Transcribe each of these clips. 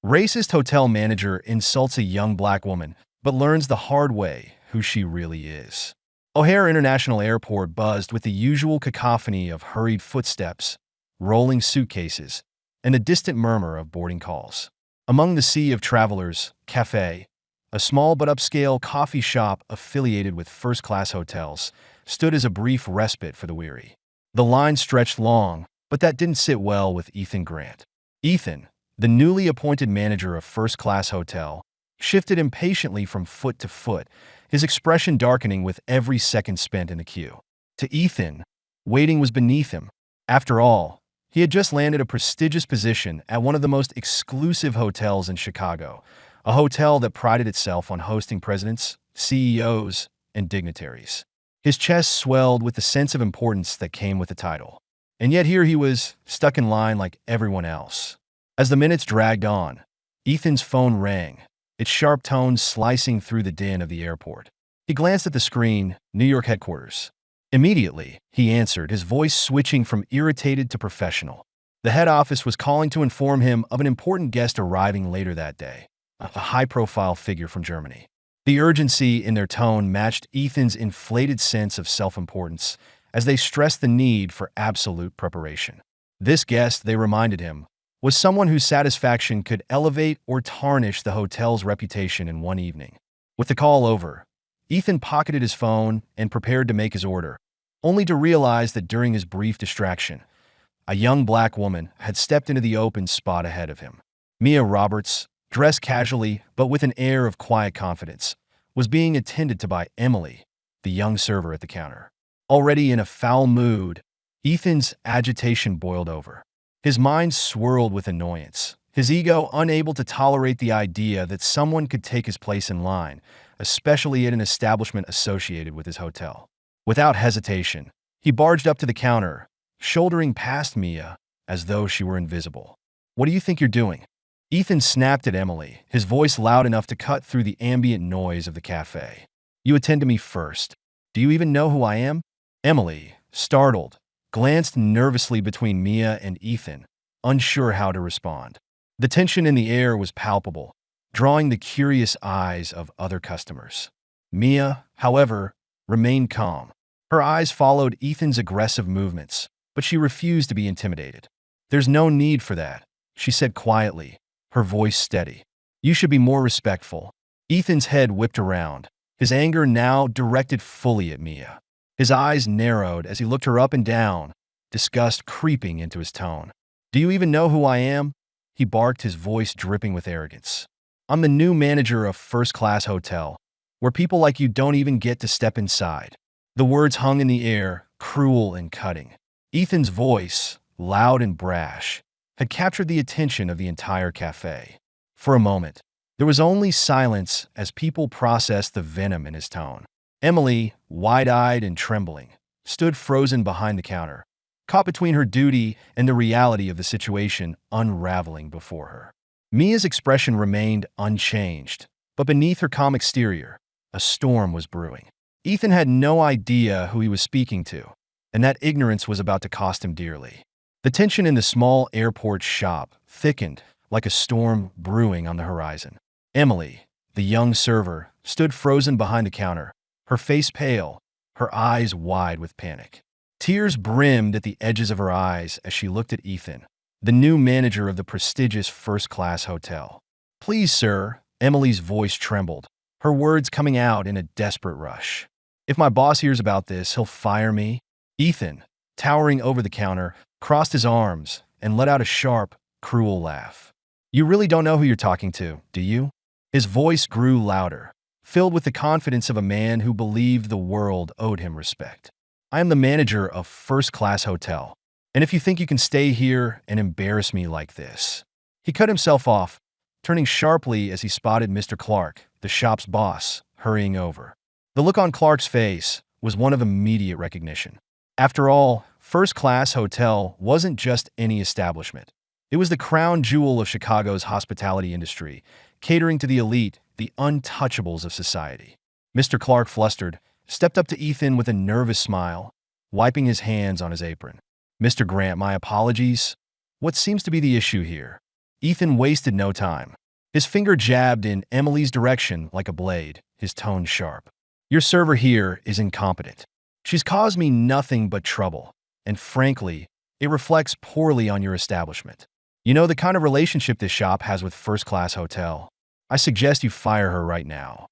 Racist hotel manager insults a young black woman, but learns the hard way who she really is. O'Hare International Airport buzzed with the usual cacophony of hurried footsteps, rolling suitcases, and the distant murmur of boarding calls. Among the sea of travelers, Café, a small but upscale coffee shop affiliated with first-class hotels, stood as a brief respite for the weary. The line stretched long, but that didn't sit well with Ethan Grant. Ethan, the newly appointed manager of first-class hotel, shifted impatiently from foot to foot, his expression darkening with every second spent in the queue. To Ethan, waiting was beneath him. After all, he had just landed a prestigious position at one of the most exclusive hotels in Chicago, a hotel that prided itself on hosting presidents, CEOs, and dignitaries. His chest swelled with the sense of importance that came with the title. And yet here he was, stuck in line like everyone else. As the minutes dragged on, Ethan's phone rang, its sharp tones slicing through the din of the airport. He glanced at the screen, New York headquarters. Immediately, he answered, his voice switching from irritated to professional. The head office was calling to inform him of an important guest arriving later that day, a high-profile figure from Germany. The urgency in their tone matched Ethan's inflated sense of self-importance as they stressed the need for absolute preparation. This guest, they reminded him, was someone whose satisfaction could elevate or tarnish the hotel's reputation in one evening. With the call over, Ethan pocketed his phone and prepared to make his order, only to realize that during his brief distraction, a young black woman had stepped into the open spot ahead of him. Mia Roberts, dressed casually but with an air of quiet confidence, was being attended to by Emily, the young server at the counter. Already in a foul mood, Ethan's agitation boiled over. His mind swirled with annoyance, his ego unable to tolerate the idea that someone could take his place in line, especially at an establishment associated with his hotel. Without hesitation, he barged up to the counter, shouldering past Mia as though she were invisible. "What do you think you're doing?" Ethan snapped at Emily, his voice loud enough to cut through the ambient noise of the cafe. "You attend to me first. Do you even know who I am?" Emily, startled, glanced nervously between Mia and Ethan, unsure how to respond. The tension in the air was palpable, drawing the curious eyes of other customers. Mia, however, remained calm. Her eyes followed Ethan's aggressive movements, but she refused to be intimidated. "There's no need for that," she said quietly, her voice steady. "You should be more respectful." Ethan's head whipped around, his anger now directed fully at Mia. His eyes narrowed as he looked her up and down, disgust creeping into his tone. "Do you even know who I am?" he barked, his voice dripping with arrogance. "I'm the new manager of first-class hotel, where people like you don't even get to step inside." The words hung in the air, cruel and cutting. Ethan's voice, loud and brash, had captured the attention of the entire cafe. For a moment, there was only silence as people processed the venom in his tone. Emily, wide-eyed and trembling, stood frozen behind the counter, caught between her duty and the reality of the situation unraveling before her. Mia's expression remained unchanged, but beneath her calm exterior, a storm was brewing. Ethan had no idea who he was speaking to, and that ignorance was about to cost him dearly. The tension in the small airport shop thickened like a storm brewing on the horizon. Emily, the young server, stood frozen behind the counter, her face pale, her eyes wide with panic. Tears brimmed at the edges of her eyes as she looked at Ethan, the new manager of the prestigious first-class hotel. "Please, sir," Emily's voice trembled, her words coming out in a desperate rush. "If my boss hears about this, he'll fire me." Ethan, towering over the counter, crossed his arms and let out a sharp, cruel laugh. "You really don't know who you're talking to, do you?" His voice grew louder, filled with the confidence of a man who believed the world owed him respect. "I am the manager of first-class hotel, and if you think you can stay here and embarrass me like this..." He cut himself off, turning sharply as he spotted Mr. Clark, the shop's boss, hurrying over. The look on Clark's face was one of immediate recognition. After all, first-class hotel wasn't just any establishment. It was the crown jewel of Chicago's hospitality industry, catering to the elite, the untouchables of society. Mr. Clark, flustered, stepped up to Ethan with a nervous smile, wiping his hands on his apron. "Mr. Grant, my apologies. What seems to be the issue here?" Ethan wasted no time. His finger jabbed in Emily's direction like a blade, his tone sharp. Your server here is incompetent. She's caused me nothing but trouble, and frankly, it reflects poorly on your establishment. You know the kind of relationship this shop has with first-class hotel. I suggest you fire her right now.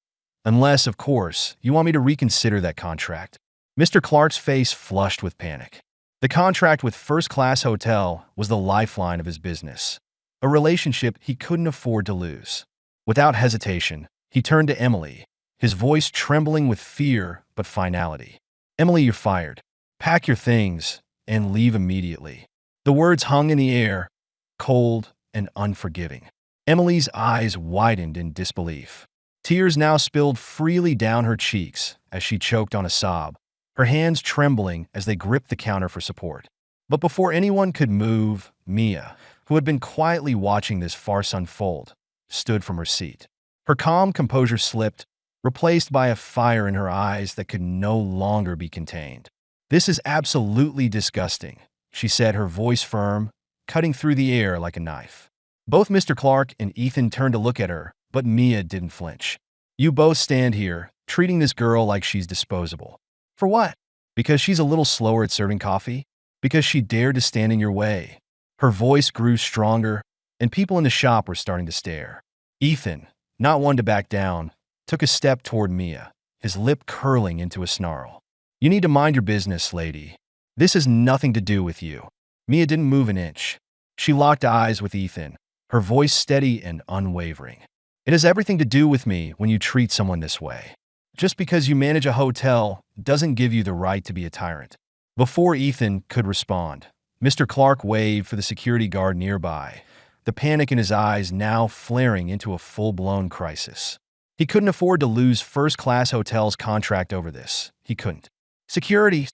Unless, of course, you want me to reconsider that contract. Mr. Clark's face flushed with panic. The contract with first-class hotel was the lifeline of his business, a relationship he couldn't afford to lose. Without hesitation, he turned to Emily, his voice trembling with fear but finality. Emily, you're fired. Pack your things and leave immediately. The words hung in the air, cold and unforgiving. Emily's eyes widened in disbelief. Tears now spilled freely down her cheeks as she choked on a sob, her hands trembling as they gripped the counter for support. But before anyone could move, Mia, who had been quietly watching this farce unfold, stood from her seat. Her calm composure slipped, replaced by a fire in her eyes that could no longer be contained. This is absolutely disgusting, she said, her voice firm, cutting through the air like a knife. Both Mr. Clark and Ethan turned to look at her, but Mia didn't flinch. You both stand here, treating this girl like she's disposable. For what? Because she's a little slower at serving coffee? Because she dared to stand in your way? Her voice grew stronger, and people in the shop were starting to stare. Ethan, not one to back down, took a step toward Mia, his lip curling into a snarl. You need to mind your business, lady. This has nothing to do with you. Mia didn't move an inch. She locked eyes with Ethan, her voice steady and unwavering. It has everything to do with me when you treat someone this way. Just because you manage a hotel doesn't give you the right to be a tyrant. Before Ethan could respond, Mr. Clark waved for the security guard nearby, the panic in his eyes now flaring into a full-blown crisis. He couldn't afford to lose first-class hotel's contract over this. He couldn't. Security!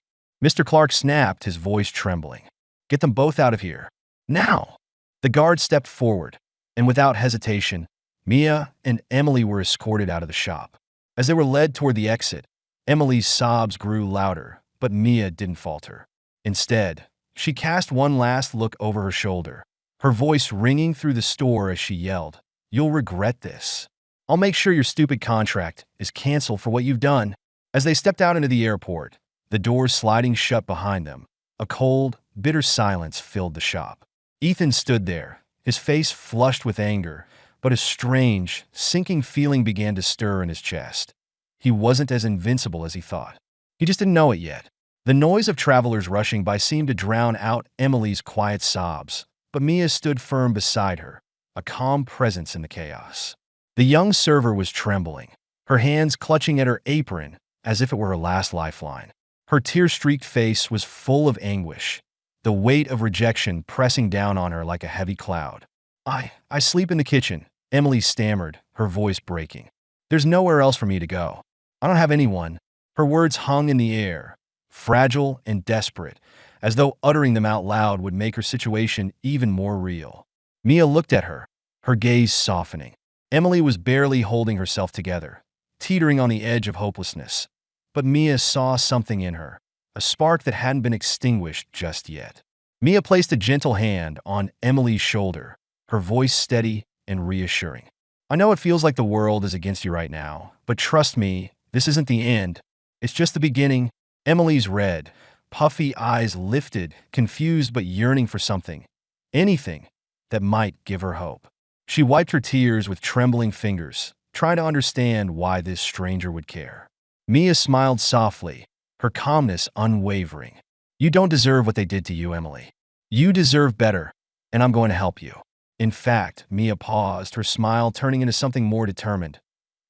Mr. Clark snapped, his voice trembling. Get them both out of here. Now! The guard stepped forward, and without hesitation, Mia and Emily were escorted out of the shop. As they were led toward the exit, Emily's sobs grew louder, but Mia didn't falter. Instead, she cast one last look over her shoulder, her voice ringing through the store as she yelled, "You'll regret this. I'll make sure your stupid contract is canceled for what you've done." As they stepped out into the airport, the doors sliding shut behind them, a cold, bitter silence filled the shop. Ethan stood there, his face flushed with anger, but a strange, sinking feeling began to stir in his chest. He wasn't as invincible as he thought. He just didn't know it yet. The noise of travelers rushing by seemed to drown out Emily's quiet sobs, but Mia stood firm beside her, a calm presence in the chaos. The young server was trembling, her hands clutching at her apron as if it were her last lifeline. Her tear-streaked face was full of anguish, the weight of rejection pressing down on her like a heavy cloud. I sleep in the kitchen," Emily stammered, her voice breaking. "There's nowhere else for me to go. I don't have anyone." Her words hung in the air, fragile and desperate, as though uttering them out loud would make her situation even more real. Mia looked at her, her gaze softening. Emily was barely holding herself together, teetering on the edge of hopelessness. But Mia saw something in her, a spark that hadn't been extinguished just yet. Mia placed a gentle hand on Emily's shoulder, her voice steady and reassuring. "I know it feels like the world is against you right now, but trust me, this isn't the end. It's just the beginning." Emily's red, puffy eyes lifted, confused but yearning for something, anything, that might give her hope. She wiped her tears with trembling fingers, trying to understand why this stranger would care. Mia smiled softly, her calmness unwavering. "You don't deserve what they did to you, Emily. You deserve better, and I'm going to help you." In fact, Mia paused, her smile turning into something more determined.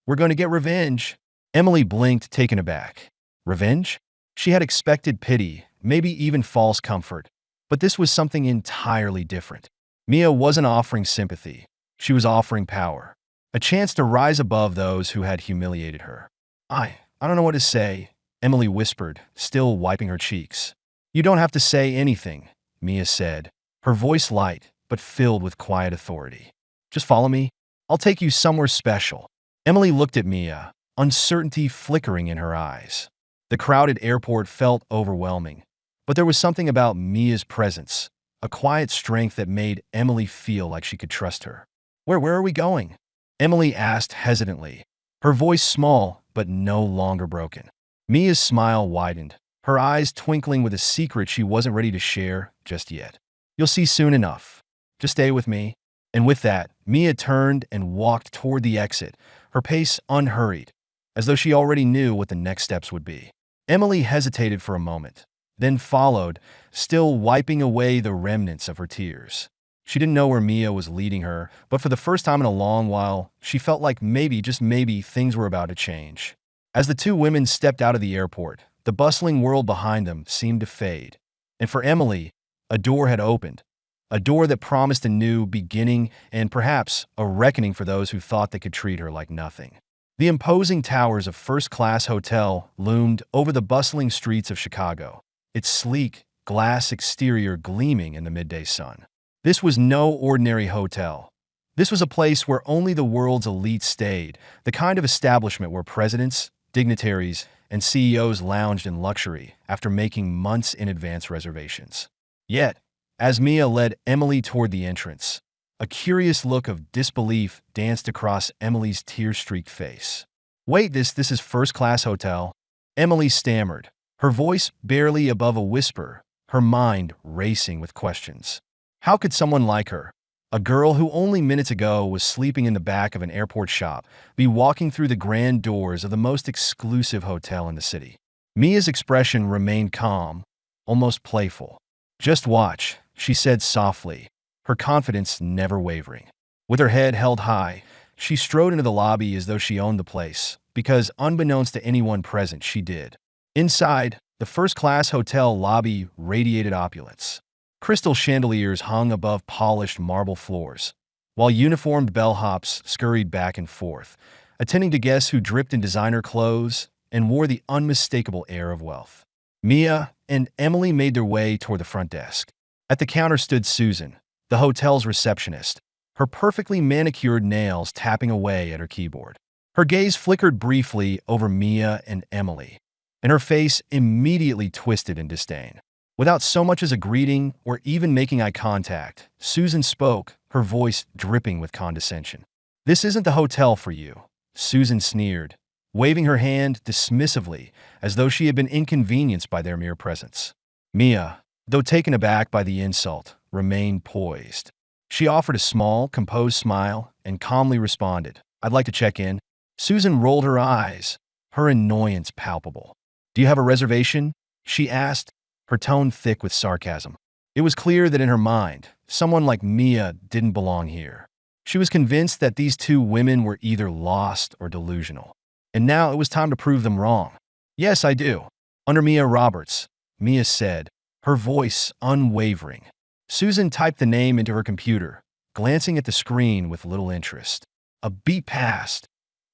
"We're going to get revenge." Emily blinked, taken aback. Revenge? She had expected pity, maybe even false comfort. But this was something entirely different. Mia wasn't offering sympathy. She was offering power. A chance to rise above those who had humiliated her. I don't know what to say," Emily whispered, still wiping her cheeks. "You don't have to say anything," Mia said, her voice light but filled with quiet authority. "Just follow me. I'll take you somewhere special." Emily looked at Mia, uncertainty flickering in her eyes. The crowded airport felt overwhelming, but there was something about Mia's presence, a quiet strength that made Emily feel like she could trust her. Where are we going?" Emily asked hesitantly, her voice small but no longer broken. Mia's smile widened, her eyes twinkling with a secret she wasn't ready to share just yet. "You'll see soon enough. Just stay with me." And with that, Mia turned and walked toward the exit, her pace unhurried, as though she already knew what the next steps would be. Emily hesitated for a moment, then followed, still wiping away the remnants of her tears. She didn't know where Mia was leading her, but for the first time in a long while, she felt like maybe, just maybe, things were about to change. As the two women stepped out of the airport, the bustling world behind them seemed to fade. And for Emily, a door had opened. A door that promised a new beginning and perhaps a reckoning for those who thought they could treat her like nothing. The imposing towers of first-class hotel loomed over the bustling streets of Chicago, its sleek, glass exterior gleaming in the midday sun. This was no ordinary hotel. This was a place where only the world's elite stayed, the kind of establishment where presidents, dignitaries, and CEOs lounged in luxury after making months in advance reservations. Yet, as Mia led Emily toward the entrance, a curious look of disbelief danced across Emily's tear-streaked face. "Wait, this is first-class hotel?" Emily stammered, her voice barely above a whisper, her mind racing with questions. How could someone like her, a girl who only minutes ago was sleeping in the back of an airport shop, be walking through the grand doors of the most exclusive hotel in the city? Mia's expression remained calm, almost playful. "Just watch," she said softly, her confidence never wavering. With her head held high, she strode into the lobby as though she owned the place, because unbeknownst to anyone present, she did. Inside, the first-class hotel lobby radiated opulence. Crystal chandeliers hung above polished marble floors, while uniformed bellhops scurried back and forth, attending to guests who dripped in designer clothes and wore the unmistakable air of wealth. Mia and Emily made their way toward the front desk. At the counter stood Susan, the hotel's receptionist, her perfectly manicured nails tapping away at her keyboard. Her gaze flickered briefly over Mia and Emily, and her face immediately twisted in disdain. Without so much as a greeting or even making eye contact, Susan spoke, her voice dripping with condescension. "This isn't the hotel for you," Susan sneered, waving her hand dismissively as though she had been inconvenienced by their mere presence. Mia, though taken aback by the insult, remained poised. She offered a small, composed smile and calmly responded, "I'd like to check in." Susan rolled her eyes, her annoyance palpable. "Do you have a reservation?" she asked, her tone thick with sarcasm. It was clear that in her mind, someone like Mia didn't belong here. She was convinced that these two women were either lost or delusional. And now it was time to prove them wrong. "Yes, I do. Under Mia Roberts," Mia said, her voice unwavering. Susan typed the name into her computer, glancing at the screen with little interest. A beat passed,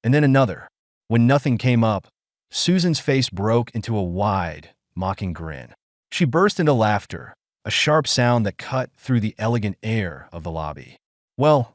and then another. When nothing came up, Susan's face broke into a wide, mocking grin. She burst into laughter, a sharp sound that cut through the elegant air of the lobby. Well,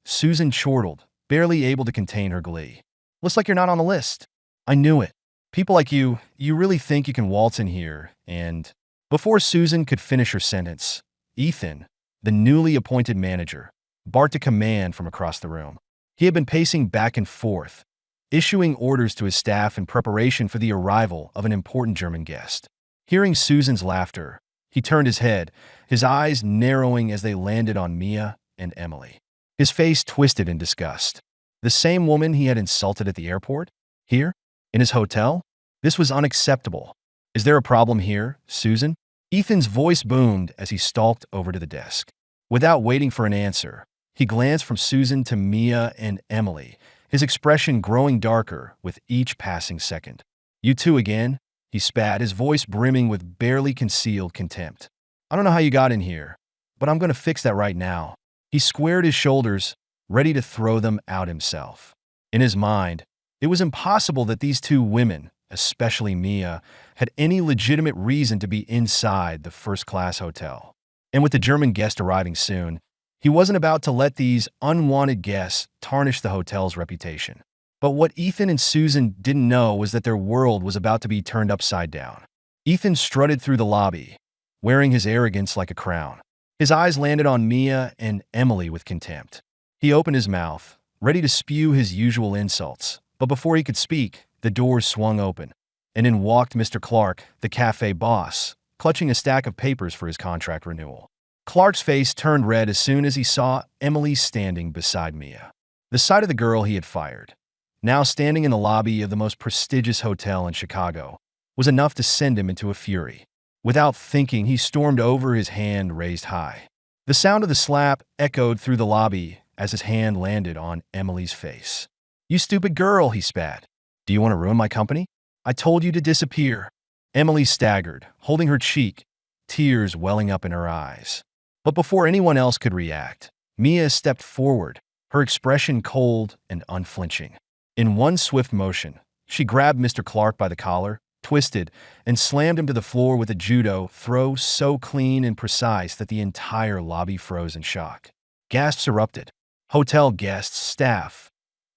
Susan chortled, barely able to contain her glee. "Looks like you're not on the list." "I knew it. People like you really think you can waltz in here, and—" Before Susan could finish her sentence, Ethan, the newly appointed manager, barked a command from across the room. He had been pacing back and forth, issuing orders to his staff in preparation for the arrival of an important German guest. Hearing Susan's laughter, he turned his head, his eyes narrowing as they landed on Mia and Emily. His face twisted in disgust. The same woman he had insulted at the airport? Here? In his hotel? This was unacceptable. "Is there a problem here, Susan?" Ethan's voice boomed as he stalked over to the desk. Without waiting for an answer, he glanced from Susan to Mia and Emily, his expression growing darker with each passing second. "You two again?" He spat, his voice brimming with barely concealed contempt. "I don't know how you got in here, but I'm going to fix that right now." He squared his shoulders, ready to throw them out himself. In his mind, it was impossible that these two women, especially Mia, had any legitimate reason to be inside the first-class hotel. And with the German guest arriving soon, he wasn't about to let these unwanted guests tarnish the hotel's reputation. But what Ethan and Susan didn't know was that their world was about to be turned upside down. Ethan strutted through the lobby, wearing his arrogance like a crown. His eyes landed on Mia and Emily with contempt. He opened his mouth, ready to spew his usual insults, but before he could speak, the doors swung open, and in walked Mr. Clark, the cafe boss, clutching a stack of papers for his contract renewal. Clark's face turned red as soon as he saw Emily standing beside Mia. The sight of the girl he had fired, now standing in the lobby of the most prestigious hotel in Chicago, was enough to send him into a fury. Without thinking, he stormed over, his hand raised high. The sound of the slap echoed through the lobby as his hand landed on Emily's face. "You stupid girl," he spat. "Do you want to ruin my company? I told you to disappear." Emily staggered, holding her cheek, tears welling up in her eyes. But before anyone else could react, Mia stepped forward, her expression cold and unflinching. In one swift motion, she grabbed Mr. Clark by the collar, twisted, and slammed him to the floor with a judo throw so clean and precise that the entire lobby froze in shock. Gasps erupted. Hotel guests, staff,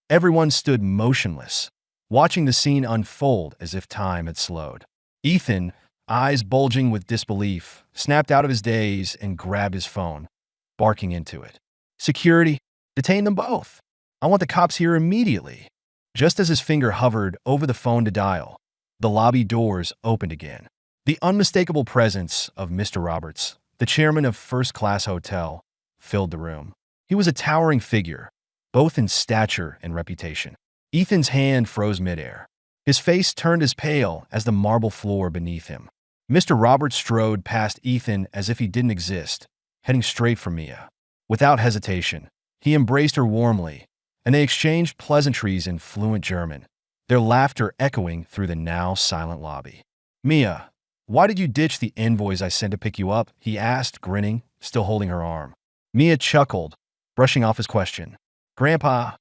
everyone stood motionless, watching the scene unfold as if time had slowed. Ethan, eyes bulging with disbelief, snapped out of his daze and grabbed his phone, barking into it. "Security, detain them both. I want the cops here immediately." Just as his finger hovered over the phone to dial, the lobby doors opened again. The unmistakable presence of Mr. Roberts, the chairman of First Class Hotel, filled the room. He was a towering figure, both in stature and reputation. Ethan's hand froze midair. His face turned as pale as the marble floor beneath him. Mr. Roberts strode past Ethan as if he didn't exist, heading straight for Mia. Without hesitation, he embraced her warmly, and they exchanged pleasantries in fluent German, their laughter echoing through the now silent lobby. "Mia, why did you ditch the envoys I sent to pick you up?" he asked, grinning, still holding her arm. Mia chuckled, brushing off his question. "Grandpa,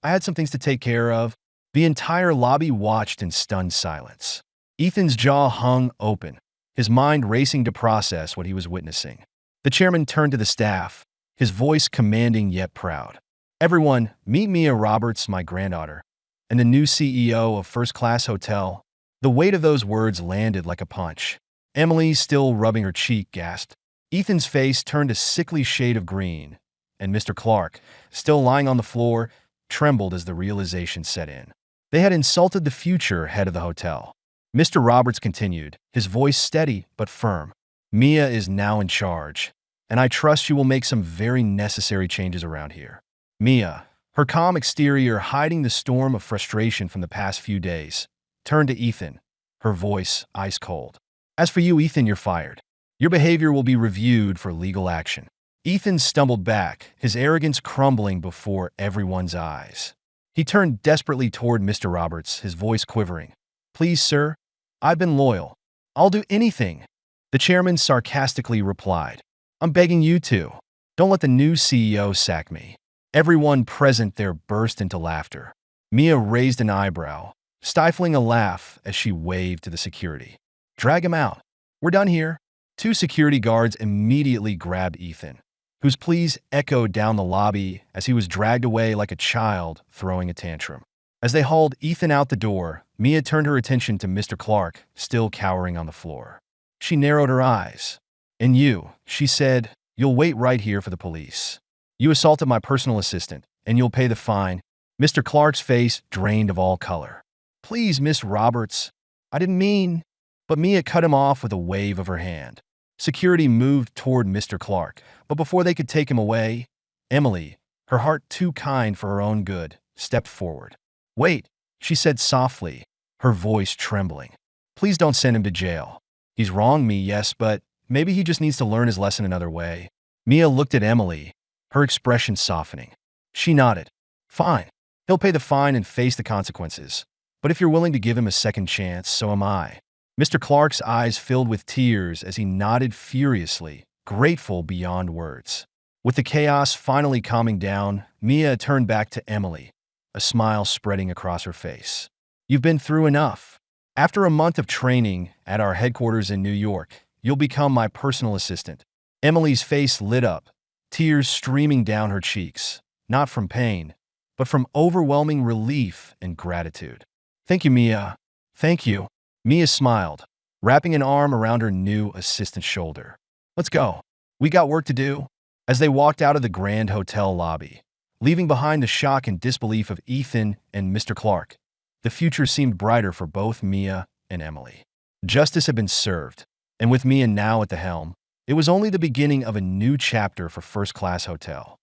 I had some things to take care of." The entire lobby watched in stunned silence. Ethan's jaw hung open, his mind racing to process what he was witnessing. The chairman turned to the staff, his voice commanding yet proud. "Everyone, meet Mia Roberts, my granddaughter, and the new CEO of First Class Hotel." The weight of those words landed like a punch. Emily, still rubbing her cheek, gasped. Ethan's face turned a sickly shade of green, and Mr. Clark, still lying on the floor, trembled as the realization set in. They had insulted the future head of the hotel. Mr. Roberts continued, his voice steady but firm. "Mia is now in charge, and I trust you will make some very necessary changes around here." Mia, her calm exterior hiding the storm of frustration from the past few days, turned to Ethan, her voice ice cold. "As for you, Ethan, you're fired. Your behavior will be reviewed for legal action." Ethan stumbled back, his arrogance crumbling before everyone's eyes. He turned desperately toward Mr. Roberts, his voice quivering. "Please, sir, I've been loyal. I'll do anything." The chairman sarcastically replied, "I'm begging you to. Don't let the new CEO sack me." Everyone present there burst into laughter. Mia raised an eyebrow, stifling a laugh as she waved to the security. "Drag him out. We're done here." Two security guards immediately grabbed Ethan, whose pleas echoed down the lobby as he was dragged away like a child throwing a tantrum. As they hauled Ethan out the door, Mia turned her attention to Mr. Clark, still cowering on the floor. She narrowed her eyes. "And you," she said, "you'll wait right here for the police. You assaulted my personal assistant, and you'll pay the fine." Mr. Clark's face drained of all color. "Please, Miss Roberts, I didn't mean—" But Mia cut him off with a wave of her hand. Security moved toward Mr. Clark, but before they could take him away, Emily, her heart too kind for her own good, stepped forward. "Wait," she said softly, her voice trembling. "Please don't send him to jail. He's wronged me, yes, but maybe he just needs to learn his lesson another way." Mia looked at Emily, her expression softening. She nodded. "Fine. He'll pay the fine and face the consequences. But if you're willing to give him a second chance, so am I." Mr. Clark's eyes filled with tears as he nodded furiously, grateful beyond words. With the chaos finally calming down, Mia turned back to Emily, a smile spreading across her face. "You've been through enough. After a month of training at our headquarters in New York, you'll become my personal assistant." Emily's face lit up, tears streaming down her cheeks, not from pain, but from overwhelming relief and gratitude. "Thank you, Mia. Thank you." Mia smiled, wrapping an arm around her new assistant's shoulder. "Let's go. We got work to do." As they walked out of the Grand Hotel lobby, leaving behind the shock and disbelief of Ethan and Mr. Clark, the future seemed brighter for both Mia and Emily. Justice had been served, and with Mia now at the helm, it was only the beginning of a new chapter for First Class Hotel.